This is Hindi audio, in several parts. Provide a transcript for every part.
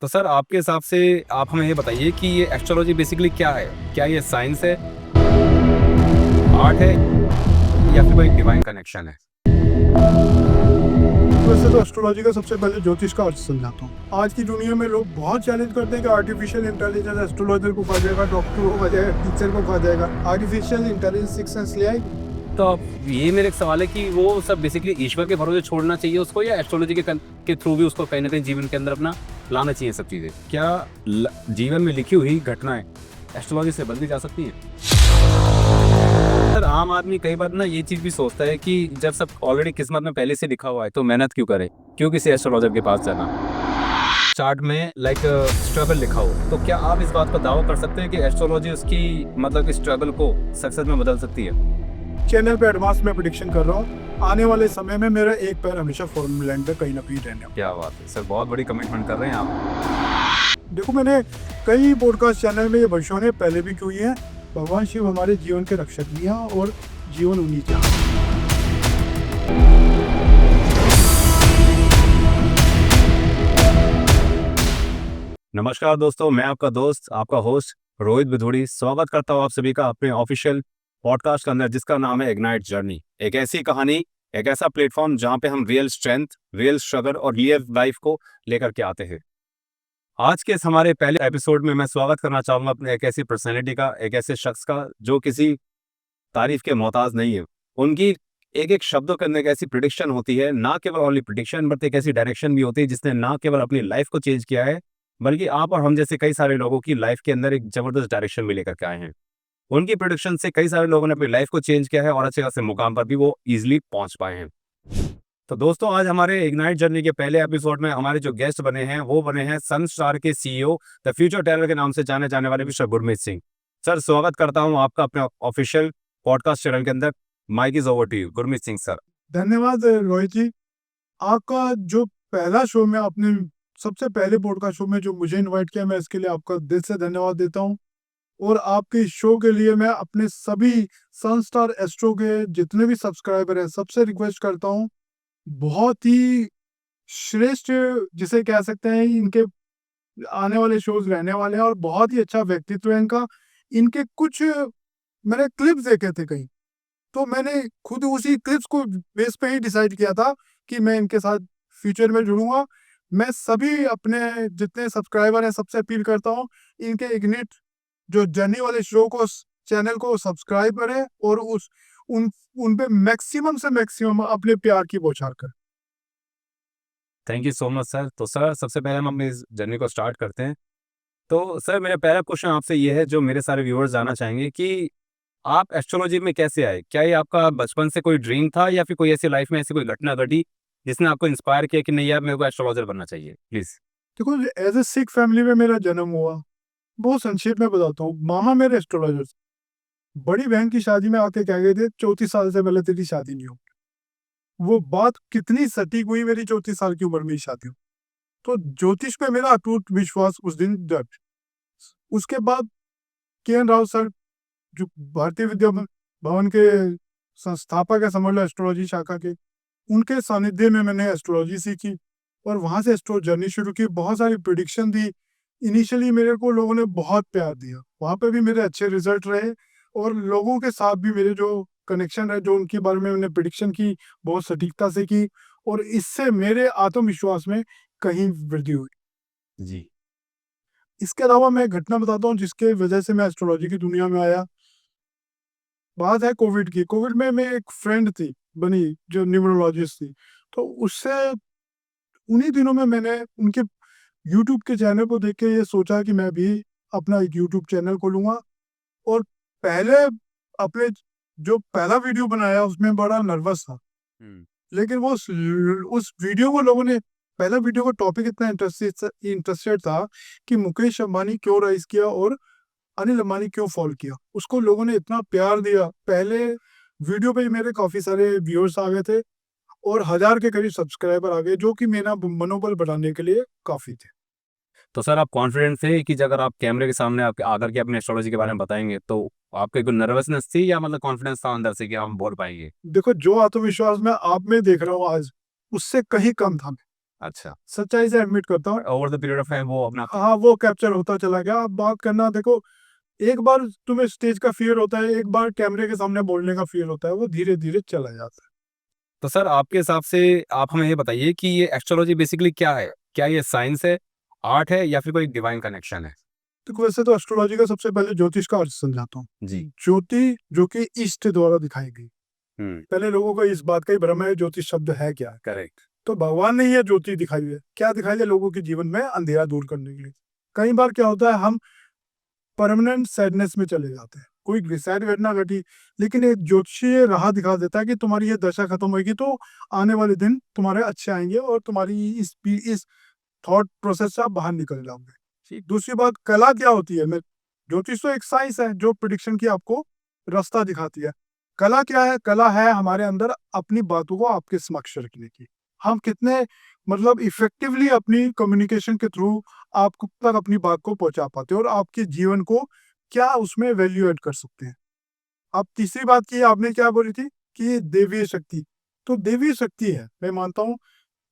तो सर आपके हिसाब से आप हमें ये बताइए कि ये एस्ट्रोलॉजी बेसिकली क्या है? क्या ये साइंस है, आर्ट है या फिर कोई डिवाइन कनेक्शन है? वैसे तो एस्ट्रोलॉजी का सबसे पहले ज्योतिष का अर्थ समझाता हूँ। आज की दुनिया में लोग बहुत चैलेंज करते हैं कि आर्टिफिशियल इंटेलिजेंस एस्ट्रोलॉजर को खा जाएगा, डॉक्टर को खा जाएगा, टीचर को खा जाएगा। आर्टिफिशियल इंटेलिजेंस सिक्स सेंस ले आएगी। तो अब ये मेरा एक सवाल है कि वो सब बेसिकली ईश्वर के भरोसे छोड़ना चाहिए उसको, या एस्ट्रोलॉजी के थ्रू भी उसको कहीं ना कहीं जीवन के अंदर अपना लाना चाहिए सब चीज़ें? क्या जीवन में लिखी हुई घटनाएं एस्ट्रोलॉजी से बदली जा सकती हैं? सर आम आदमी कई बार ना ये चीज़ भी सोचता है कि जब सब ऑलरेडी किस्मत में पहले से लिखा हुआ है तो मेहनत क्यों करे, क्यों किसी एस्ट्रोलॉजर के पास जाना? चार्ट में लाइक स्ट्रगल लिखा हो, तो क्या आप इस बात पर दावा कर सकते हैं कि एस्ट्रोलॉजी उसकी मतलब स्ट्रगल को सक्सेस में बदल सकती है? चैनल पे एडवांस में प्रिडिक्शन कर रहा हूँ, आने वाले समय में मेरा एक पैर हमेशा फॉर्मूला लैंड पे कहीं ना कहीं रहने वाला। क्या बात है सर, बहुत बड़ी कमिटमेंट कर रहे हैं आप। देखो, मैंने कई पॉडकास्ट चैनल में ये भविष्यवाणी पहले भी की है। भगवान शिव हमारे जीवन के रक्षक भी हैं और जीवन उन्हीं का। नमस्कार दोस्तों, मैं आपका दोस्त, आपका होस्ट रोहित बिधूड़ी स्वागत करता हूँ आप सभी का अपने ऑफिशियल पॉडकास्ट के अंदर, जिसका नाम है इग्नाइट जर्नी। एक ऐसी कहानी, एक ऐसा प्लेटफॉर्म जहाँ पे हम रियल स्ट्रेंथ, रियल स्ट्रगल और रियल लाइफ को लेकर के आते हैं। आज के इस हमारे पहले एपिसोड में मैं स्वागत करना चाहूंगा अपने एक ऐसी पर्सनैलिटी का, एक ऐसे शख्स का जो किसी तारीफ के मोहताज नहीं है। उनकी एक एक शब्दों के अंदर एक ऐसी प्रिडिक्शन होती है, ना केवल ओनली प्रिडिक्शन बट एक ऐसी डायरेक्शन भी होती है जिसने ना केवल अपनी लाइफ को चेंज किया है, बल्कि आप और हम जैसे कई सारे लोगों की लाइफ के अंदर एक जबरदस्त डायरेक्शन भी लेकर के आए हैं। उनकी प्रिडिक्शन से कई सारे लोगों ने अपनी लाइफ को चेंज किया है और अच्छे खासे मुकाम पर भी वो इजिली पहुंच पाए हैं। तो दोस्तों, आज हमारे इग्नाइट जर्नी के पहले एपिसोड में हमारे जो गेस्ट बने हैं वो बने हैं सन स्टार के सीईओ, द फ्यूचर टेलर के नाम से जाने जाने वाले मिस्टर गुरमीत सिंह। सर स्वागत करता हूं आपका अपने ऑफिशियल पॉडकास्ट चैनल के अंदर। Mic is over to you Gurmeet Singh sir. धन्यवाद रोहित जी। आपका जो पहला शो में आपने सबसे पहले पॉडकास्ट शो में जो मुझे इनवाइट किया, मैं इसके लिए आपका दिल से धन्यवाद देता हूँ। और आपके इस शो के लिए मैं अपने सभी सनस्टार एस्ट्रो के जितने भी सब्सक्राइबर हैं सबसे रिक्वेस्ट करता हूँ, बहुत ही श्रेष्ठ जिसे कह सकते हैं, इनके आने वाले शोज रहने वाले हैं और बहुत ही अच्छा व्यक्तित्व है इनका। इनके कुछ मैंने क्लिप्स देखे थे कहीं, तो मैंने खुद उसी क्लिप्स को बेस पे ही डिसाइड किया था कि मैं इनके साथ फ्यूचर में जुड़ूंगा। मैं सभी अपने जितने सब्सक्राइबर हैं सबसे अपील करता हूँ, इनके इग्निट जो जर्नी वाले शो को, चैनल को सब्सक्राइब करें और उन पे मैक्सिमम से मैक्सिमम अपने प्यार की बौछार करें। Thank you so much sir. तो सर सबसे पहले हम अपनी इस जर्नी को स्टार्ट करते हैं। तो सर मेरा पहला क्वेश्चन आपसे ये है, जो मेरे सारे व्यूअर्स जानना चाहेंगे कि आप एस्ट्रोलॉजी में कैसे आए? क्या ये आपका बचपन से कोई ड्रीम था या फिर कोई ऐसी लाइफ में ऐसी कोई घटना घटी जिसने आपको इंस्पायर किया कि नहीं यार मेरे को एस्ट्रोलॉजर बनना चाहिए? प्लीज। देखो, एज ए सिख फैमिली में मेरा जन्म हुआ। बहुत संक्षेप में बताता हूँ। मामा मेरे एस्ट्रोलॉजर, बड़ी बहन की शादी में आके कह गए थे 34 साल से पहले तेरी शादी नहीं हो। वो बात कितनी सटीक हुई, मेरी 34 साल की उम्र में ही शादी हो। तो ज्योतिष पे मेरा अटूट विश्वास उस दिन जग। उसके बाद के.एन. राव सर, जो भारतीय विद्या भवन के संस्थापक है, समझ लो एस्ट्रोलॉजी शाखा के, उनके सानिध्य में मैंने एस्ट्रोलॉजी सीखी और वहां से एस्ट्रो जर्नी शुरू की। बहुत सारी प्रिडिक्शन दी। इनिशियली मेरे को लोगों ने बहुत प्यार दिया, वहां पे भी मेरे अच्छे रिजल्ट रहे और लोगों के साथ भी मेरे जो कनेक्शन है, जो उनके बारे में मैंने प्रिडिक्शन की, बहुत सटीकता से की और इससे मेरे आत्मविश्वास में कहीं वृद्धि हुई। जी। इसके अलावा मैं एक घटना बताता हूँ जिसके वजह से मैं एस्ट्रोलॉजी की दुनिया में आया। बात है कोविड की। कोविड में मैं एक फ्रेंड थी बनी जो न्यूमरोलॉजिस्ट थी, तो उससे उन्हीं दिनों में मैंने उनके यूट्यूब के चैनल को देख के ये सोचा कि मैं भी अपना एक यूट्यूब चैनल खोलूंगा। और पहले अपने जो पहला वीडियो बनाया उसमें बड़ा नर्वस था, लेकिन वो उस वीडियो को लोगों ने, पहला वीडियो का टॉपिक इतना इंटरेस्टेड था कि मुकेश अंबानी क्यों राइज किया और अनिल अंबानी क्यों फॉल किया। उसको लोगों ने इतना प्यार दिया। पहले वीडियो पे ही मेरे काफी सारे व्यूअर्स आ गए थे और 1000 के करीब सब्सक्राइबर आ गए, जो कि मेरा मनोबल बढ़ाने के लिए काफी थे। तो सर आप कॉन्फिडेंट थे कि अगर आप कैमरे के सामने आप आकर के अपने एस्ट्रोलॉजी के बारे में बताएंगे तो आपके कोई नर्वसनेस थी या मतलब कॉन्फिडेंस था अंदर से कि हम बोल पाएंगे? देखो, जो आत्मविश्वास मैं आप में देख रहा हूँ आज, उससे कहीं कम था। अच्छा, सच्चाई से एडमिट करता हूँ। Over the period of time वो अपना हाँ, वो कैप्चर होता चला गया। आप बात करना देखो, एक बार तुम्हें स्टेज का फ़ियर होता है, एक बार कैमरे के सामने बोलने का फ़ियर होता है, वो धीरे-धीरे चला जाता है। तो सर आपके हिसाब से आप हमें ये बताइए कि ये एस्ट्रोलॉजी बेसिकली क्या है? क्या ये साइंस है, आर्ट है या फिर कोई डिवाइन कनेक्शन है? देखो, वैसे तो एस्ट्रोलॉजी का सबसे पहले ज्योतिष का अर्थ समझाता हूँ। जी। ज्योति जो कि ईस्ट द्वारा दिखाई गई। हुँ, पहले लोगों को इस बात का ही भ्रम है ज्योतिष शब्द है क्या? करेक्ट। तो भगवान ने ये ज्योति दिखाई है। क्या दिखाई है? लोगों के जीवन में अंधेरा दूर करने के लिए। कई बार क्या होता है, हम परमानेंट सैडनेस में चले जाते हैं। कोई सैड घटना घटी, लेकिन एक ज्योतिषीय राह दिखा देता है कि तुम्हारी ये दशा खत्म होगी तो आने वाले दिन तुम्हारे अच्छे आएँगे और तुम्हारी इस थॉट प्रोसेस से आप बाहर निकल जाओगे। ठीक। दूसरी बात, कला क्या होती है? मैं ज्योतिष तो एक साइंस है जो प्रेडिक्शन की आपको रास्ता दिखाती है। कला क्या है? कला है हमारे अंदर अपनी बातों को आपके समक्ष रखने की। हम कितने मतलब इफेक्टिवली अपनी कम्युनिकेशन के थ्रू आप तक अपनी बात को पहुंचा पाते हो और आपके जीवन को क्या उसमें वैल्यू ऐड कर सकते हैं। अब तीसरी बात की आपने क्या बोली थी कि देवीय शक्ति, तो देवीय शक्ति है, मैं मानता हूँ।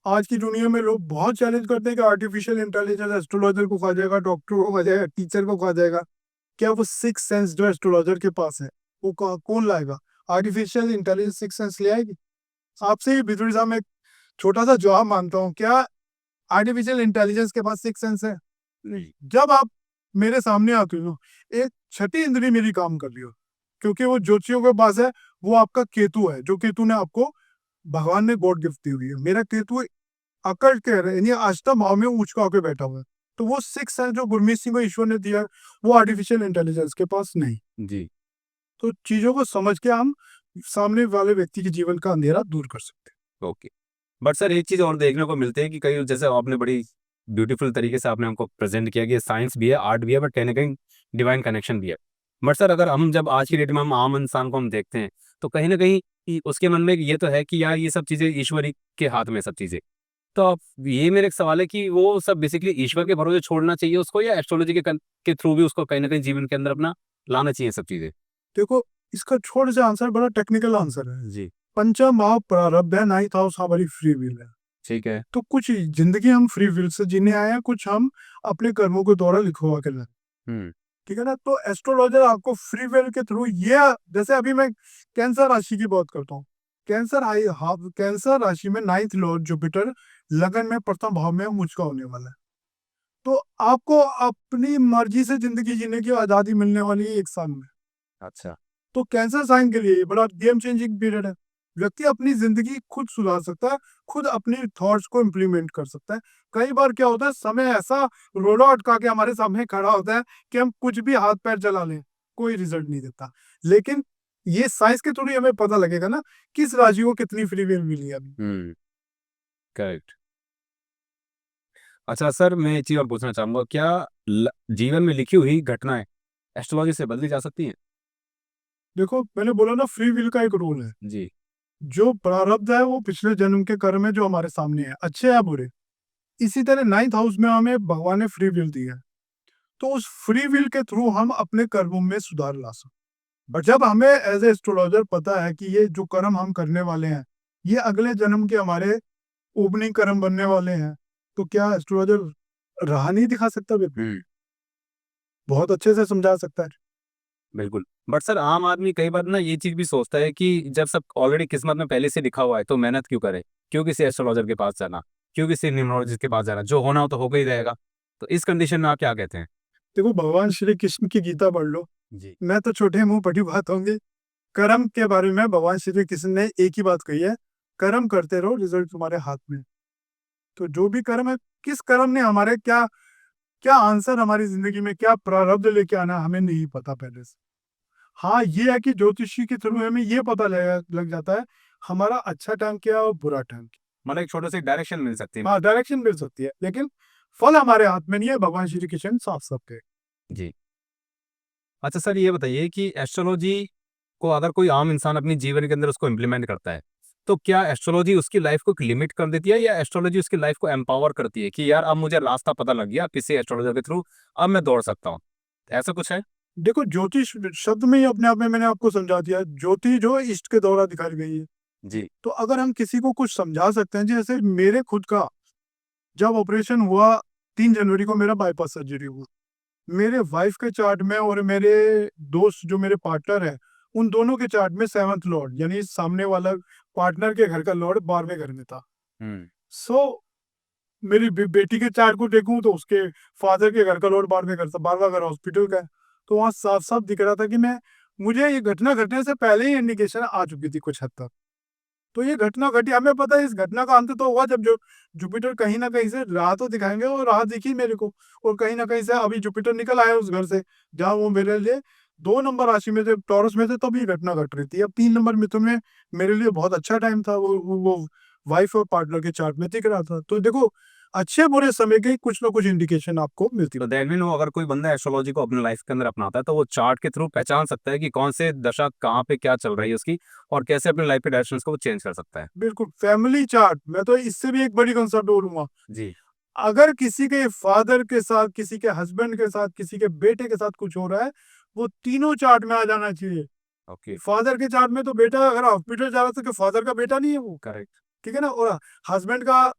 आज की दुनिया में लोग बहुत चैलेंज करते हैं कि आर्टिफिशियल इंटेलिजेंस एस्ट्रोलॉजर को खा जाएगा, डॉक्टर को खा जाएगा, टीचर को खा जाएगा। क्या वो सिक्स सेंस जो एस्ट्रोलॉजर के पास है वो कौन लाएगा? आर्टिफिशियल इंटेलिजेंस सिक्स सेंस ले आएगी? आपसे ही बिदुरी साहब, मैं एक छोटा सा जवाब मानता हूँ, क्या आर्टिफिशियल इंटेलिजेंस के पास सिक्स सेंस है? नहीं। जब आप मेरे सामने आते हो, एक छठी इंद्री मेरी काम कर रही हो, क्योंकि वो ज्योतिषियों के पास है। वो आपका केतु है, जो केतु ने आपको भगवान ने गॉड गिफ्ट दी हुई है। मेरा केतु अकड़ कह रहे हैं, यानी अष्टम भाव में ऊंच का होकर बैठा हुआ है। तो वो सिक्स सेंस जो गुरमीत सिंह को ईश्वर ने दिया है, वो आर्टिफिशियल इंटेलिजेंस के पास नहीं। जी। तो चीजों को समझ के हम सामने वाले व्यक्ति के जीवन का अंधेरा दूर कर सकते हैं। ओके। बट सर एक चीज़ और देखने को मिलती है कि कई जैसे आपने बड़ी ब्यूटीफुल तरीके से आपने हमको प्रेज़ेंट किया कि ये साइंस भी है, आर्ट भी है, बट कहीं न कहीं डिवाइन कनेक्शन भी है। बट सर अगर हम जब आज की डेट में हम आम इंसान को हम देखते हैं, तो कहीं न कहीं उसके मन में ये तो है कि यार ये सब चीज़ें ईश्वर ही के हाथ में सब चीज़ें। तो अब ये मेरा एक सवाल है कि वो सब बेसिकली ईश्वर के भरोसे छोड़ना चाहिए उसको या एस्ट्रोलॉजी के थ्रू भी उसको कहीं न कहीं जीवन के अंदर अपना लाना चाहिए सब चीज़ें? देखो, इसका छोटा सा आंसर बड़ा टेक्निकल आंसर है। जी। पंचम भाव प्रारब्ध है, नाइन्थ हाउस हमारी फ्री विल है। ठीक है। तो कुछ जिंदगी हम फ्री विल से जीने आए हैं, कुछ हम अपने कर्मों के द्वारा लिखवा के लाए। हुँ। ठीक है ना? तो एस्ट्रोलॉजर आपको फ्री विल के थ्रू ये, जैसे अभी मैं कैंसर राशि की बात करता हूँ। कैंसर राशि में नाइन्थ लॉर्ड जुपिटर लगन में प्रथम भाव में उच्च का होने वाला है। तो आपको अपनी मर्जी से जिंदगी जीने की आजादी मिलने वाली है 1 साल में। अच्छा। तो कैंसर साइन के लिए ये बड़ा गेम चेंजिंग पीरियड है। व्यक्ति अपनी जिंदगी खुद सुधार सकता है, खुद अपनी थॉट्स को इम्प्लीमेंट कर सकता है। कई बार क्या होता है, समय ऐसा रोड़ा अटका के हमारे सामने खड़ा होता है कि हम कुछ भी हाथ पैर चला लें, कोई रिजल्ट नहीं देता। लेकिन ये साइंस के थ्रू ही हमें पता लगेगा ना, किस राशि को कितनी फ्री विल मिली है अभी। हुँ, करेक्ट। अच्छा सर, मैं एक चीज़ और पूछना चाहूँगा, क्या जीवन में लिखी हुई घटनाएँ एस्ट्रोलॉजी से बदली जा सकती हैं? देखो, मैंने बोला ना, फ्री विल का एक रूल है। जी। जो प्रारब्ध है वो पिछले जन्म के कर्म है जो हमारे सामने है, अच्छे या बुरे। इसी तरह नाइन्थ हाउस में हमें भगवान ने फ्री विल दी है। तो उस फ्री विल के थ्रू हम अपने कर्मों में सुधार ला सकते। बट जब हमें एज ए एस्ट्रोलॉजर पता है कि ये जो कर्म हम करने वाले हैं, ये अगले जन्म के हमारे ओपनिंग कर्म बनने वाले हैं, तो क्या एस्ट्रोलॉजर राह नहीं दिखा सकता? बिल्कुल, हुँ, बहुत अच्छे से समझा सकता है। बिल्कुल। बट सर आम आदमी कई बार ना ये चीज़ भी सोचता है कि जब सब ऑलरेडी किस्मत में पहले से लिखा हुआ है, तो मेहनत क्यों करें? क्यों किसी एस्ट्रोलॉजर के पास जाना? क्यों किसी न्यूमरोलॉजिस्ट के पास जाना? जो होना हो तो होकर ही रहेगा। तो इस कंडीशन में आप क्या कहते हैं? देखो, भगवान श्री कृष्ण की गीता पढ़ लो। जी। मैं तो छोटे मुंह बड़ी बात होंगे। कर्म के बारे में भगवान श्री कृष्ण ने एक ही बात कही है, कर्म करते रहो, रिजल्ट तुम्हारे हाथ में। तो जो भी कर्म है, किस कर्म ने हमारे क्या क्या आंसर हमारी जिंदगी में क्या प्रारब्ध लेके आना, हमें नहीं पता पहले से। हाँ, ये है कि ज्योतिषी के थ्रू हमें ये पता लग जाता है हमारा अच्छा टाइम क्या है और बुरा टाइम क्या मतलब एक छोटा-सा डायरेक्शन मिल सकती है। है। हाँ, डायरेक्शन मिल सकती है, लेकिन फल हमारे हाथ में नहीं है, भगवान श्री कृष्ण साफ साफ कहे। जी। अच्छा सर ये बताइए कि एस्ट्रोलॉजी को अगर कोई आम इंसान अपने जीवन के अंदर उसको इम्प्लीमेंट करता है, तो क्या एस्ट्रोलॉजी उसकी लाइफ को एक लिमिट कर देती है या एस्ट्रोलॉजी उसकी लाइफ को एम्पावर करती है कि यार अब मुझे रास्ता पता लग गया किसी एस्ट्रोलॉजर के थ्रू, अब मैं दौड़ सकता हूँ। ऐसा कुछ है? देखो, ज्योतिष शब्द में ही अपने आप में मैंने आपको समझा दिया, ज्योति जो इष्ट के द्वारा दिखाई गई है। जी। तो अगर हम किसी को कुछ समझा सकते हैं, जैसे मेरे खुद का जब ऑपरेशन हुआ 3 जनवरी को मेरा बाईपास सर्जरी हुआ, मेरे वाइफ के चार्ट में और मेरे दोस्त जो मेरे पार्टनर है, उन दोनों के चार्ट में 7th लॉर्ड यानी सामने वाला पार्टनर के घर का लॉर्ड 12वें घर में था। सो मेरी बेटी के चार्ट को देखूं तो उसके फादर के घर का लॉर्ड 12वें घर था, 12वां घर हॉस्पिटल का है। तो वहाँ साफ साफ दिख रहा था कि मुझे ये घटना घटने से पहले ही इंडिकेशन आ चुकी थी कुछ हद तक। तो ये घटना घटी, हमें पता है इस घटना का अंत तो हुआ जब जो जुपिटर कहीं ना कहीं से राह तो दिखाएंगे, और राह दिखी मेरे को, और कहीं ना कहीं से अभी जुपिटर निकल आया उस घर से जहाँ वो मेरे लिए 2 नंबर राशि में थे, टॉरस में थे, तब ये घटना घट रही थी। अब 3 नंबर मिथुन में मेरे लिए बहुत अच्छा टाइम था, वो वाइफ और पार्टनर के चार्ट में दिख रहा था। तो देखो, अच्छे बुरे समय के कुछ ना कुछ इंडिकेशन आपको मिलती तो दैट मीन वो अगर कोई बंदा एस्ट्रोलॉजी को अपने लाइफ के अंदर अपनाता है तो वो चार्ट के थ्रू पहचान सकता है कि कौन से दशा कहाँ पे क्या चल रही है उसकी, और कैसे अपने लाइफ के डायरेक्शंस को वो चेंज कर सकता है। बिल्कुल फैमिली चार्ट। मैं तो इससे भी एक बड़ी कंसर्ट दूंगा, जी। अगर किसी के फादर के साथ, किसी के हस्बैंड के साथ, किसी के बेटे के साथ कुछ हो रहा है, वो तीनों चार्ट में आ जाना चाहिए। ओके। फादर के चार्ट में तो बेटा अगर हॉस्पिटल जा रहा था, तो फादर का बेटा नहीं है वो, करेक्ट। ठीक है ना, और हस्बैंड का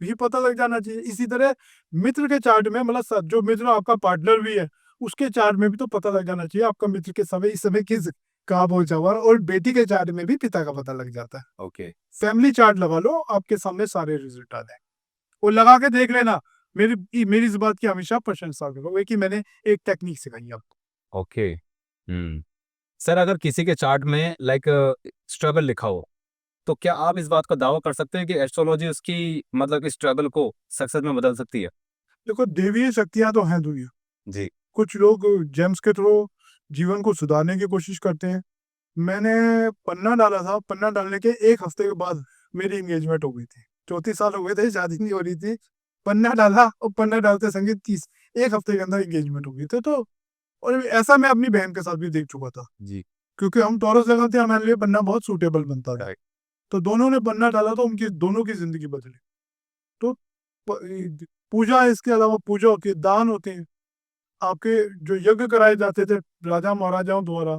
भी पता लग जाना चाहिए। इसी तरह मित्र के चार्ट में, मतलब जो मित्र आपका पार्टनर भी है, उसके चार्ट में भी तो पता लग जाना चाहिए आपका मित्र के समय इस समय किस कहाँ पहुंचा हुआ है, और बेटी के चार्ट में भी पिता का पता लग जाता है। ओके। फैमिली चार्ट लगा लो, आपके सामने सारे रिजल्ट आ जाए, वो लगा के देख लेना। मेरी इस बात की हमेशा प्रशंसा करोगे कि मैंने एक टेक्निक सिखाई आपको। ओके। सर, अगर किसी के चार्ट में लाइक स्ट्रगल लिखा हो, तो क्या आप इस बात का दावा कर सकते हैं कि एस्ट्रोलॉजी उसकी मतलब इस स्ट्रगल को सक्सेस में बदल सकती है? देखो, देवीय शक्तियां तो हैं दुनिया, जी। कुछ लोग जेम्स के थ्रू जीवन को सुधारने की कोशिश करते हैं। मैंने पन्ना डाला था, पन्ना डालने के 1 हफ्ते के बाद मेरी एंगेजमेंट हो गई थी। 34 साल हो गए थे, शादी नहीं हो रही थी। पन्ना डाला और पन्ना डालते संगे 1 हफ्ते के अंदर एंगेजमेंट हो गई थी। तो और ऐसा मैं अपनी बहन के साथ भी देख चुका था, जी। क्योंकि हम टॉरस लगाते हैं, हमारे लिए पन्ना बहुत सूटेबल बनता था। Correct. तो दोनों ने पन्ना डाला तो उनकी दोनों की जिंदगी बदली। तो पूजा है, इसके अलावा पूजा होती है, दान होते हैं, आपके जो यज्ञ कराए जाते थे राजा महाराजाओं द्वारा,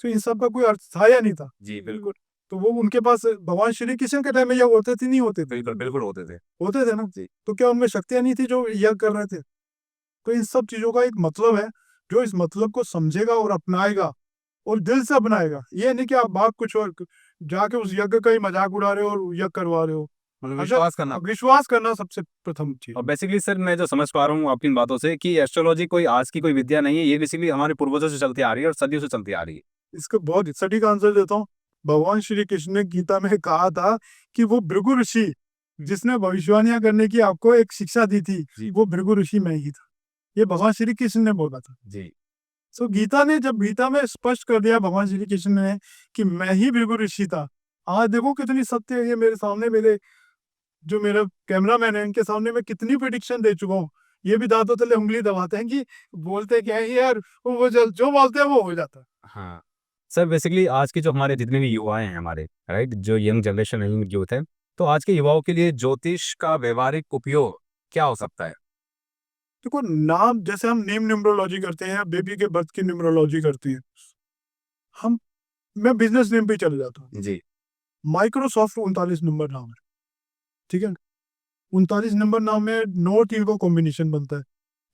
तो इन सब का कोई अर्थ था या नहीं था? जी, बिल्कुल। तो वो उनके पास भगवान श्री कृष्ण के टाइम में यज्ञ होते थे, नहीं होते थे? बिल्कुल, बिल्कुल होते थे। होते थे ना। जी। तो क्या उनमें शक्तियां नहीं थी जो यज्ञ कर रहे थे? तो इन सब चीजों का एक मतलब है, जो इस मतलब को समझेगा और अपनाएगा और दिल से अपनाएगा। ये नहीं कि आप बात कुछ और जाके उस यज्ञ का ही मजाक उड़ा रहे हो और यज्ञ करवा रहे हो। मतलब अगर विश्वास करना। विश्वास करना सबसे प्रथम चीज। और बेसिकली सर, मैं जो समझ पा रहा हूँ आपकी इन बातों से कि एस्ट्रोलॉजी कोई आज की कोई विद्या नहीं है, ये बेसिकली हमारे पूर्वजों से चलती आ रही है और सदियों से चलती आ रही है। इसका बहुत सटीक आंसर देता हूँ। भगवान श्री कृष्ण ने गीता में कहा था कि वो भृगु ऋषि जिसने भविष्यवाणियां करने की आपको एक शिक्षा दी थी, जी। वो भृगु ऋषि में ही था। ये भगवान श्री कृष्ण ने बोला था। जी। सो जब गीता में स्पष्ट कर दिया भगवान श्री कृष्ण ने कि मैं ही भृगु ऋषि था, आज देखो कितनी सत्य है। ये मेरे सामने, मेरा कैमरा मैन है, इनके सामने मैं कितनी प्रिडिक्शन दे चुका हूँ। ये भी दांतों तले उंगली दबाते हैं कि बोलते क्या है यार, वो जो बोलते हैं वो हो जाता है। हाँ। सर, बेसिकली आज के जो हमारे जितने भी युवा हैं हमारे, राइट, जो यंग जनरेशन है, यंग यूथ है, तो आज के युवाओं के लिए ज्योतिष का व्यवहारिक उपयोग क्या हो सकता है? देखो, नाम जैसे हम नेम न्यूमरोलॉजी करते हैं, बेबी के बर्थ की न्यूमरोलॉजी करती है, हम मैं बिजनेस नेम पे ही चले जाता हूँ। जी। माइक्रोसॉफ्ट 39 नंबर नाम है, ठीक है। 39 नंबर नाम में नॉर्थ ईस्ट का कॉम्बिनेशन बनता है।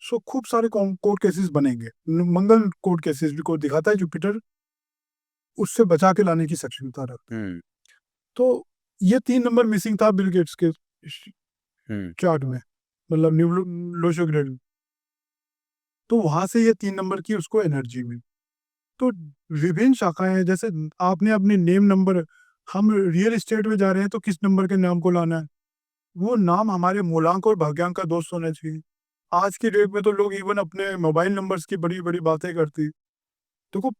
सो खूब सारे कोर्ट केसेस बनेंगे। मंगल कोर्ट केसेस भी को दिखाता है जुपिटर, उससे बचा के लाने की सक्षमता रखता है। तो ये 3 नंबर मिसिंग था बिल गेट्स के चार्ट में, मतलब न्यूमरोलॉजी। तो वहां से ये 3 नंबर की उसको एनर्जी मिली। तो विभिन्न शाखाएं हैं, जैसे आपने अपने नेम नंबर, हम रियल एस्टेट में जा रहे हैं तो किस नंबर के नाम को लाना है, वो नाम हमारे मूलांक और भाग्यांक का दोस्त होना चाहिए। आज की डेट में तो लोग इवन अपने मोबाइल नंबर्स की बड़ी बड़ी बातें करती है। देखो,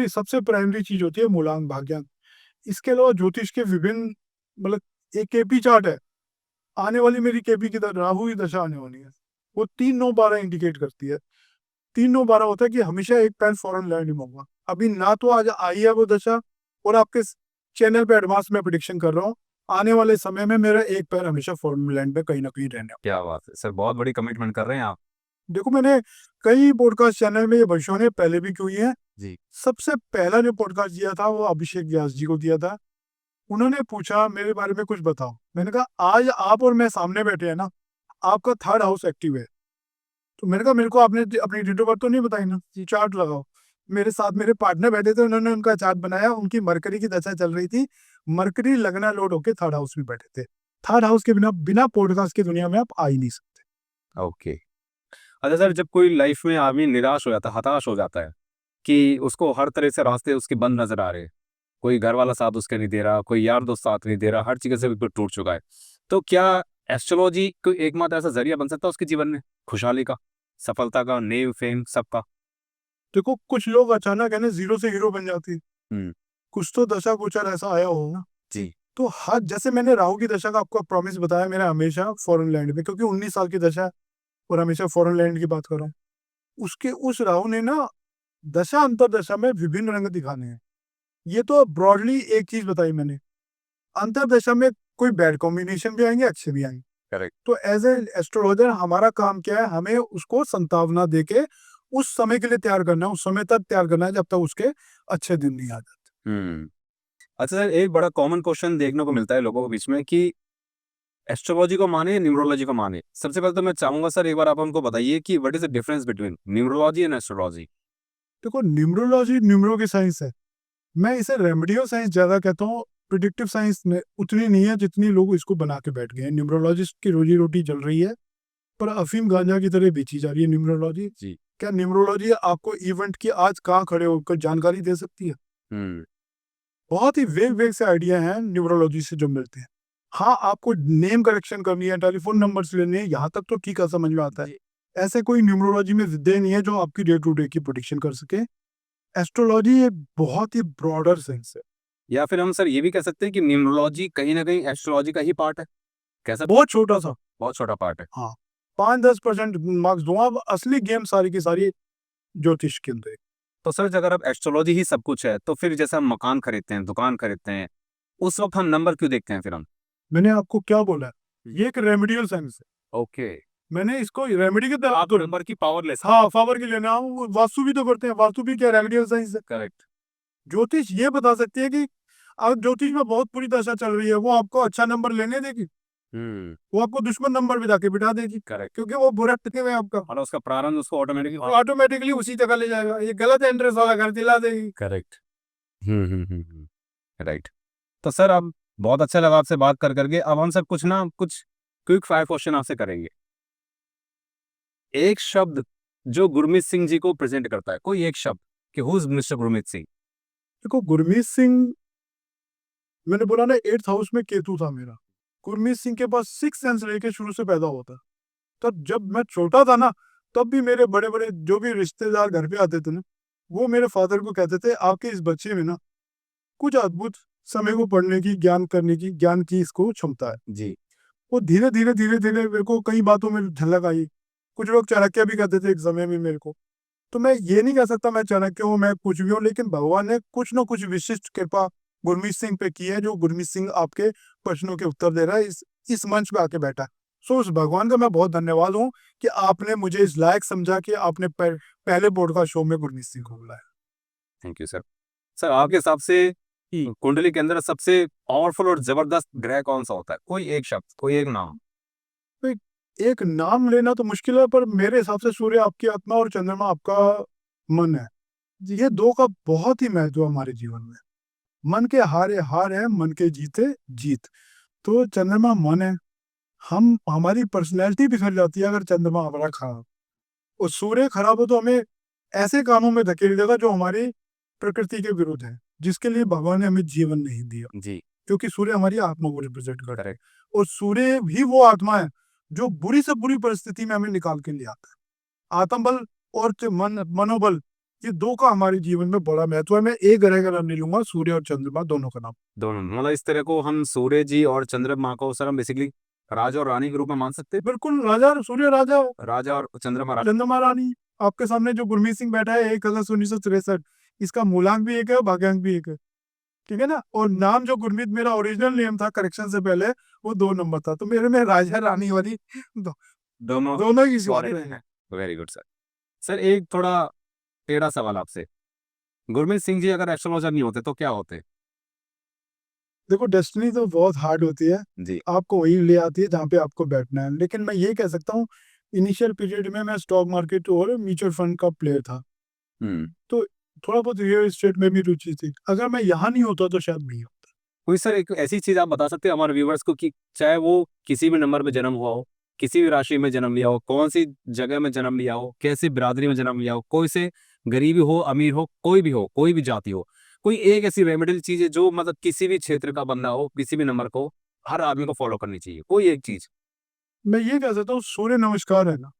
सबसे प्राइमरी चीज होती है मूलांक भाग्यांक। इसके अलावा ज्योतिष के विभिन्न, मतलब एक केपी चार्ट है, आने वाली मेरी केपी की राहु की दशा आने वाली है, वो 3 9 12 इंडिकेट करती है। 3 9 12 होता है कि हमेशा एक पैर फॉरेन लैंड में होगा। अभी ना तो आज आई है वो दशा, और आपके चैनल पे एडवांस में प्रिडिक्शन कर रहा हूँ, आने वाले समय में मेरा एक पैर हमेशा फॉरेन लैंड में कहीं ना कहीं रहने वाला। क्या बात है सर, बहुत बड़ी कमिटमेंट कर रहे हैं आप। देखो, मैंने कई पॉडकास्ट चैनल में ये भविष्यवाणी पहले भी की हुई है। जी। सबसे पहला जो पॉडकास्ट दिया था वो अभिषेक व्यास जी को दिया था। उन्होंने पूछा मेरे बारे में कुछ बताओ। मैंने कहा आज आप और मैं सामने बैठे हैं ना, आपका थर्ड हाउस एक्टिव है। तो मैंने कहा मेरे को आपने अपनी डेट ऑफ बर्थ तो नहीं बताई ना, चार्ट लगाओ। मेरे साथ मेरे पार्टनर बैठे थे, उन्होंने उनका चार्ट बनाया, उनकी मरकरी की दशा चल रही थी, मरकरी लगना लोड होके थर्ड हाउस में बैठे थे। थर्ड हाउस के बिना बिना पॉडकास्ट की दुनिया में आप आ ही नहीं सकते। ओके। अच्छा सर, जब कोई लाइफ में आदमी निराश हो जाता है, हताश हो जाता है कि उसको हर तरह से रास्ते उसके बंद नजर आ रहे हैं, कोई घर वाला साथ उसके नहीं दे रहा, कोई यार दोस्त साथ नहीं दे रहा, हर चीज से बिल्कुल टूट चुका है, तो क्या एस्ट्रोलॉजी कोई एकमात्र ऐसा जरिया बन सकता है उसके जीवन में खुशहाली का, सफलता का, नेम फेम सबका? देखो कुछ लोग अचानक है ना जीरो से हीरो बन जाते हैं, हम्म। कुछ तो दशा गोचर ऐसा आया होगा। जी। तो हर जैसे मैंने राहु की दशा का आपको प्रॉमिस बताया, मेरा हमेशा फॉरेन लैंड में, क्योंकि 19 साल की दशा है और हमेशा फॉरेन लैंड की बात कर रहा हूँ। उसके उस राहु ने ना दशा अंतर दशा में विभिन्न रंग दिखाने हैं। ये तो ब्रॉडली एक चीज बताई मैंने। अंतर दशा में कोई बैड कॉम्बिनेशन भी आएंगे, अच्छे भी आएंगे। करेक्ट। तो एज ए एस्ट्रोलॉजर हमारा काम क्या है, हमें उसको संभावना देके उस समय के लिए तैयार करना है, उस समय तक तैयार करना है जब तक उसके अच्छे दिन नहीं आ जाते। अच्छा सर, एक बड़ा कॉमन क्वेश्चन देखने को मिलता है लोगों के बीच में कि एस्ट्रोलॉजी को माने न्यूमरोलॉजी को माने। सबसे पहले तो मैं चाहूंगा सर, एक बार आप हमको बताइए कि what is the difference between numerology and astrology? देखो न्यूमरोलॉजी न्यूमरो की साइंस है, मैं इसे रेमेडियो साइंस ज्यादा कहता हूँ। प्रिडिक्टिव साइंस उतनी नहीं है जितनी लोग इसको बना के बैठ गए हैं। न्यूमरोलॉजिस्ट की रोजी रोटी चल रही है, पर अफीम गांजा की तरह बेची जा रही है न्यूमरोलॉजी। जी। क्या न्यूमरोलॉजी आपको इवेंट की आज कहाँ खड़े होकर जानकारी दे सकती है? हम्म। बहुत ही वेग वेग से आइडिया हैं न्यूमरोलॉजी से जो मिलते हैं। हाँ, आपको नेम करेक्शन करनी है, टेलीफोन नंबर्स लेने हैं, यहाँ तक तो ठीक है, समझ में आता है। ऐसे कोई न्यूमरोलॉजी में विद्या नहीं है जो आपकी डे टू डे की प्रोडिक्शन कर सके। एस्ट्रोलॉजी एक बहुत ही ब्रॉडर सेंस है, या फिर हम सर ये भी कह सकते हैं कि न्यूमरोलॉजी कहीं ना कहीं एस्ट्रोलॉजी का ही पार्ट है? कैसा? बहुत छोटा सा। बहुत छोटा पार्ट है। हाँ, 5-10% मार्क्स दूंगा, अब असली गेम सारी की सारी ज्योतिष के अंदर है। तो सर अगर अब एस्ट्रोलॉजी ही सब कुछ है, तो फिर जैसे हम मकान खरीदते हैं, दुकान खरीदते हैं, उस वक्त हम नंबर क्यों देखते हैं फिर हम? मैंने आपको क्या बोला है, ये एक रेमेडियल साइंस है। ओके। मैंने इसको रेमेडी के तरह आप नंबर की पावर ले सकते। हाँ पावर के लेना हूँ। वास्तु भी तो करते हैं, वास्तु भी क्या रेमेडियल साइंस है। करेक्ट। ज्योतिष ये बता सकती है कि अगर ज्योतिष में बहुत बुरी दशा चल रही है, वो आपको अच्छा नंबर लेने देगी, वो आपको दुश्मन नंबर पे जाके बिठा देगी। करेक्ट। क्योंकि वो बुरा टिके हुए आपका, और उसका प्रारंभ उसको ऑटोमेटिकली। ऑटोमेटिकली उसी जगह ले जाएगा। ये गलत एड्रेस वाला घर दिला देगी। करेक्ट। राइट। तो सर अब बहुत अच्छा लगा आपसे बात कर करके। अब हम सर कुछ क्विक फायर क्वेश्चन आपसे करेंगे। एक शब्द जो गुरमीत सिंह जी को प्रेजेंट करता है, कोई एक शब्द कि who is mister Gurmeet Singh? देखो गुरमीत सिंह, मैंने बोला ना 8th हाउस में केतु था मेरा। गुरमीत सिंह के पास 6 सेंस लेके शुरू से पैदा होता। तब जब मैं छोटा था ना, तब भी मेरे बड़े बड़े जो भी रिश्तेदार घर पे आते थे ना, वो मेरे फादर को कहते थे आपके इस बच्चे में ना कुछ अद्भुत समय को पढ़ने की, ज्ञान करने की, ज्ञान की इसको क्षमता है। जी। वो धीरे धीरे धीरे धीरे मेरे को कई बातों में झलक आई। कुछ लोग चाणक्य भी कहते थे एक समय में मेरे को। तो मैं ये नहीं कह सकता मैं चाणक्य हूँ, मैं कुछ भी हूँ, लेकिन भगवान ने कुछ ना कुछ विशिष्ट कृपा गुरमीत सिंह पे की है, जो गुरमीत सिंह आपके प्रश्नों के उत्तर दे रहा है, इस मंच पे आके बैठा है। सो उस भगवान का मैं बहुत धन्यवाद हूँ कि आपने मुझे इस लायक समझा कि आपने पहले पॉडकास्ट शो में गुरमीत सिंह को बुलाया। Thank you sir. सर आपके हिसाब से कुंडली के अंदर सबसे पावरफुल और जबरदस्त ग्रह कौन सा होता है? कोई एक शब्द, कोई एक नाम। तो एक नाम लेना तो मुश्किल है, पर मेरे हिसाब से सूर्य आपकी आत्मा और चंद्रमा आपका मन है। ये दो का बहुत ही महत्व है हमारे जीवन में। मन के हारे हार है, मन के जीते जीत। तो चंद्रमा मन है, हम हमारी पर्सनैलिटी बिखर जाती है अगर चंद्रमा हमारा खराब, और सूर्य खराब हो तो हमें ऐसे कामों में धकेल देगा जो हमारी प्रकृति के विरुद्ध है, जिसके लिए भगवान ने हमें जीवन नहीं दिया। जी। क्योंकि सूर्य हमारी आत्मा को रिप्रेजेंट करता है, करेक्ट। और सूर्य भी वो आत्मा है जो बुरी से बुरी परिस्थिति में हमें निकाल के ले आता है। आत्मबल और मनोबल, ये दो का हमारे जीवन में बड़ा महत्व है। मैं एक ग्रह का नाम नहीं लूंगा, सूर्य और चंद्रमा दोनों का नाम। दोनों मतलब इस तरह को हम सूर्य जी और चंद्रमा को सर हम बेसिकली राजा और रानी के रूप में मान सकते हैं? बिल्कुल, राजा सूर्य राजा, राजा और चंद्रमा रानी। चंद्रमा रानी। आपके सामने जो गुरमीत सिंह बैठा है 1 अगस्त 1963, इसका मूलांक भी एक है और भाग्यांक भी एक है, ठीक है ना। और नाम जो गुरमीत मेरा ओरिजिनल नेम था करेक्शन से पहले, वो 2 नंबर था। तो मेरे में राजा रानी वाली दोनों की सवारी है। Very good sir. सर एक थोड़ा टेढ़ा सवाल आपसे। गुरमीत सिंह जी अगर एस्ट्रोलॉजर नहीं होते तो क्या होते? देखो डेस्टिनी तो बहुत हार्ड होती है, जी। आपको वही ले आती है जहाँ पे आपको बैठना है। लेकिन मैं ये कह सकता हूँ, इनिशियल पीरियड में मैं स्टॉक मार्केट और म्यूचुअल फंड का प्लेयर था, तो थोड़ा बहुत रियल एस्टेट में भी रुचि थी। अगर मैं यहाँ नहीं होता तो शायद नहीं होता। कोई सर एक ऐसी चीज आप बता सकते हैं हमारे व्यूवर्स को कि चाहे वो किसी भी नंबर में जन्म हुआ हो, किसी भी राशि में जन्म लिया हो, कौन सी जगह में जन्म लिया हो, कैसी बिरादरी में जन्म लिया हो, कोई से गरीबी हो, अमीर हो, कोई भी जाति हो, कोई एक ऐसी रेमेडियल चीज है जो मतलब किसी भी क्षेत्र का बंदा हो, किसी भी नंबर को, हर आदमी को फॉलो करनी चाहिए, कोई एक चीज। मैं ये कह सकता हूँ, सूर्य नमस्कार है ना,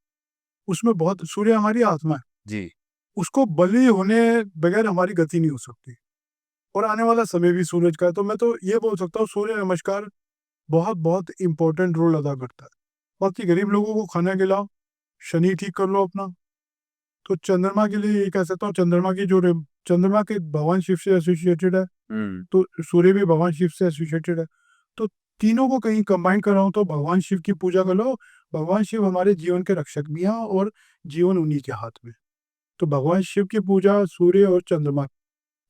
उसमें बहुत, सूर्य हमारी आत्मा है, जी। उसको बलि होने बगैर हमारी गति नहीं हो सकती। और आने वाला समय भी सूरज का है, तो मैं तो ये बोल सकता हूँ सूर्य नमस्कार बहुत बहुत इंपॉर्टेंट रोल अदा करता है। बाकी गरीब लोगों को खाना खिलाओ, शनि ठीक कर लो अपना। तो चंद्रमा के लिए ये कह सकता हूँ, चंद्रमा की जो चंद्रमा के भगवान शिव से एसोसिएटेड है, तो सूर्य भी भगवान शिव से एसोसिएटेड है। तो तीनों को कहीं कंबाइन कर रहा हूँ तो भगवान शिव की पूजा कर लो। भगवान शिव हमारे जीवन के रक्षक भी हैं और जीवन उन्हीं के हाथ में। तो भगवान शिव की पूजा सूर्य और चंद्रमा।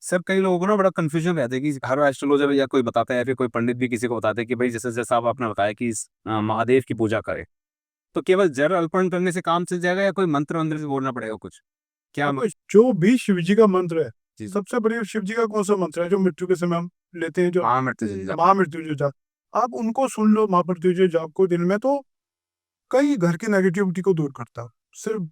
सर कई लोगों को ना बड़ा कंफ्यूजन रहता है कि हर एस्ट्रोलॉजर या कोई बताता है या फिर कोई पंडित भी किसी को बताते हैं कि भाई जैसे जैसा आप आपने बताया कि महादेव की पूजा करें, तो केवल जल अर्पण करने से काम चल जाएगा या कोई मंत्र वंत्र से बोलना पड़ेगा कुछ? क्या अब जो भी शिव जी का मंत्र है, जी। सबसे बढ़िया शिव जी का कौन सा मंत्र है जो मृत्यु के समय हम लेते हैं, जो महामृत्युंजय जाप। महामृत्युंजय जाप, आप उनको सुन लो। महामृत्युंजय जाप को दिन में तो कई घर की नेगेटिविटी को दूर करता है। सिर्फ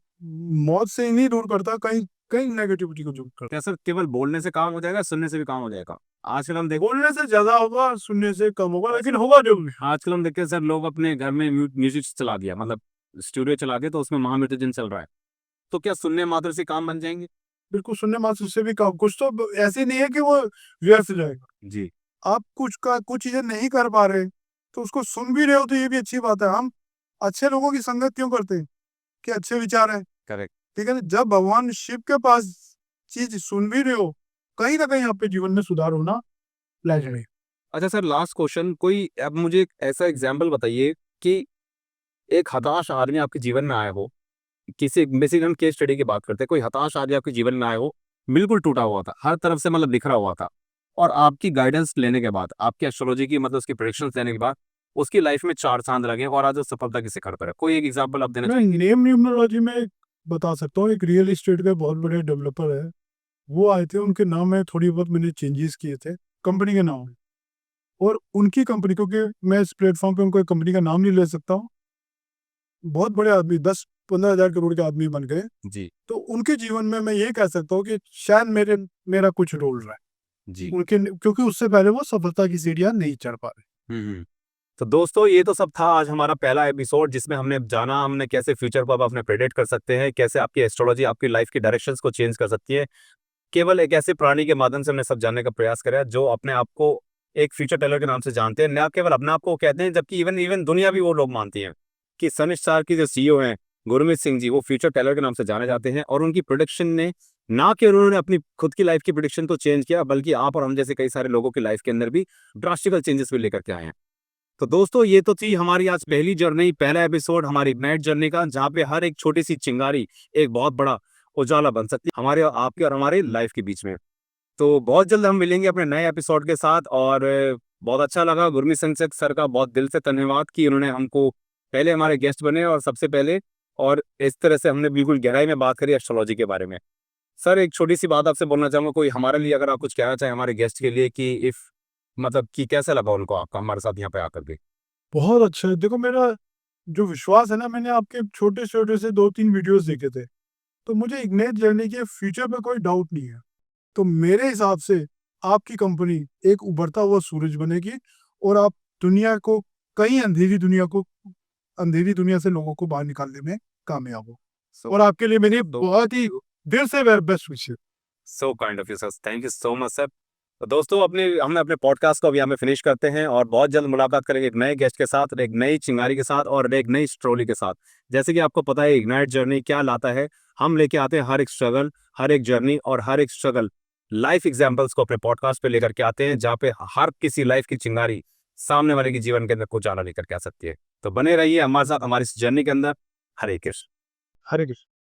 मौत से ही नहीं दूर करता, कई कई नेगेटिविटी को दूर करता क्या सर केवल बोलने से काम हो जाएगा, सुनने से भी काम हो जाएगा? आजकल हम है। देख बोलने से ज्यादा होगा, सुनने से कम होगा, लेकिन होगा जरूर। आजकल हम देखते हैं सर लोग अपने घर में म्यूजिक चला दिया, मतलब स्टूडियो चला के तो उसमें महामृत्युंजय चल रहा है, तो क्या सुनने मात्र से काम बन जाएंगे? बिल्कुल, सुनने मात्र से भी कम। कुछ तो ऐसे नहीं है कि वो व्यर्थ जाएगा। जी। आप कुछ चीजें नहीं कर पा रहे तो उसको सुन भी रहे हो तो ये भी अच्छी बात है। हम अच्छे लोगों की संगत क्यों करते हैं? कि अच्छे विचार है, करेक्ट। ठीक है ना? जब भगवान शिव के पास चीज सुन भी रहे हो, कहीं ना कहीं आपके जीवन में सुधार होना लाजमी है। अच्छा सर लास्ट क्वेश्चन, कोई अब मुझे एक ऐसा एग्जाम्पल बताइए कि एक हताश आदमी आपके जीवन में आया हो, किसी बेसिकली हम केस स्टडी की बात करते हैं, कोई हताश आदमी आपके जीवन में आया हो, बिल्कुल टूटा हुआ था, हर तरफ से मतलब बिखरा हुआ था, और आपकी गाइडेंस लेने के बाद, आपकी एस्ट्रोलॉजी की मतलब उसकी प्रेडिक्शंस लेने के बाद उसकी लाइफ में चार चांद लगे और आज वो सफलता के शिखर पर है, कोई एक एग्जाम्पल आप देना मैं चाहेंगे? नेम न्यूमरोलॉजी में बता सकता हूँ। एक रियल एस्टेट के बहुत बड़े डेवलपर है, वो आए थे, उनके नाम में थोड़ी बहुत मैंने चेंजेस किए थे कंपनी के नाम में। और उनकी कंपनी, क्योंकि मैं इस प्लेटफॉर्म पे उनको कंपनी का नाम नहीं ले सकता हूँ, बहुत बड़े आदमी, 10-15 हजार करोड़ के आदमी बन गए। जी। तो उनके जीवन में मैं ये कह सकता हूँ कि शायद मेरा कुछ रोल रहा है जी। उनके, क्योंकि उससे पहले वो सफलता की सीढ़ियां नहीं चढ़ पा रहे। तो दोस्तों ये तो सब था आज हमारा पहला एपिसोड, जिसमें हमने जाना हमने कैसे फ्यूचर को अब अपने प्रेडिक्ट कर सकते हैं, कैसे आपकी एस्ट्रोलॉजी आपकी लाइफ की डायरेक्शंस को चेंज कर सकती है। केवल एक ऐसे प्राणी के माध्यम से हमने सब जानने का प्रयास करा जो अपने आप को एक फ्यूचर टेलर के नाम से जानते हैं, न केवल अपने आप को कहते हैं, जबकि इवन इवन दुनिया भी वो लोग मानती है कि सन स्टार की जो सीईओ हैं गुरमीत सिंह जी, वो फ्यूचर टेलर के नाम से जाने जाते हैं, और उनकी प्रोडिक्शन ने ना कि उन्होंने अपनी खुद की लाइफ की प्रोडिक्शन को चेंज किया, बल्कि आप और हम जैसे कई सारे लोगों की लाइफ के अंदर भी ड्रास्टिकल चेंजेस भी लेकर के आए हैं। तो दोस्तों ये तो थी हमारी आज पहली जर्नी, पहला एपिसोड हमारी इग्नाइट जर्नी का, जहाँ पे हर एक छोटी सी चिंगारी एक बहुत बड़ा उजाला बन सकती है हमारे और आपके और हमारे लाइफ के बीच में। तो बहुत जल्द हम मिलेंगे अपने नए एपिसोड के साथ, और बहुत अच्छा लगा गुरमीत सिंह सर का बहुत दिल से धन्यवाद कि उन्होंने हमको पहले हमारे गेस्ट बने और सबसे पहले, और इस तरह से हमने बिल्कुल गहराई में बात करी एस्ट्रोलॉजी के बारे में। सर एक छोटी सी बात आपसे बोलना चाहूंगा, कोई हमारे लिए अगर आप कुछ कहना चाहें हमारे गेस्ट के लिए कि इफ मतलब कि कैसा लगा उनको आपका हमारे साथ यहाँ पे आकर के? बहुत अच्छा है। देखो, मेरा जो विश्वास है ना, मैंने आपके छोटे छोटे से 2-3 वीडियोस देखे थे, तो मुझे इग्नाइट जर्नी के फ्यूचर पे कोई डाउट नहीं है। तो मेरे हिसाब से आपकी कंपनी एक उभरता हुआ सूरज बनेगी, और आप दुनिया को, कई अंधेरी दुनिया से लोगों को बाहर निकालने में कामयाब हो। और आपके लिए मेरी बहुत ही दिल से best wishes. So kind of you sir, thank you so much sir. तो दोस्तों हमने अपने पॉडकास्ट को अभी यहाँ पे फिनिश करते हैं, और बहुत जल्द मुलाकात करेंगे एक नए गेस्ट के साथ, एक नई चिंगारी के साथ और एक नई स्टोरी के साथ। जैसे कि आपको पता है इग्नाइट जर्नी क्या लाता है, हम लेके आते हैं हर एक स्ट्रगल, हर एक जर्नी और हर एक स्ट्रगल लाइफ एग्जाम्पल्स को अपने पॉडकास्ट पे लेकर के आते हैं, जहाँ पे हर किसी लाइफ की चिंगारी सामने वाले के जीवन के अंदर कुछ आना लेकर के आ सकती है। तो बने रहिए हमारे साथ हमारी इस जर्नी के अंदर। हरे कृष्ण। हरे कृष्ण।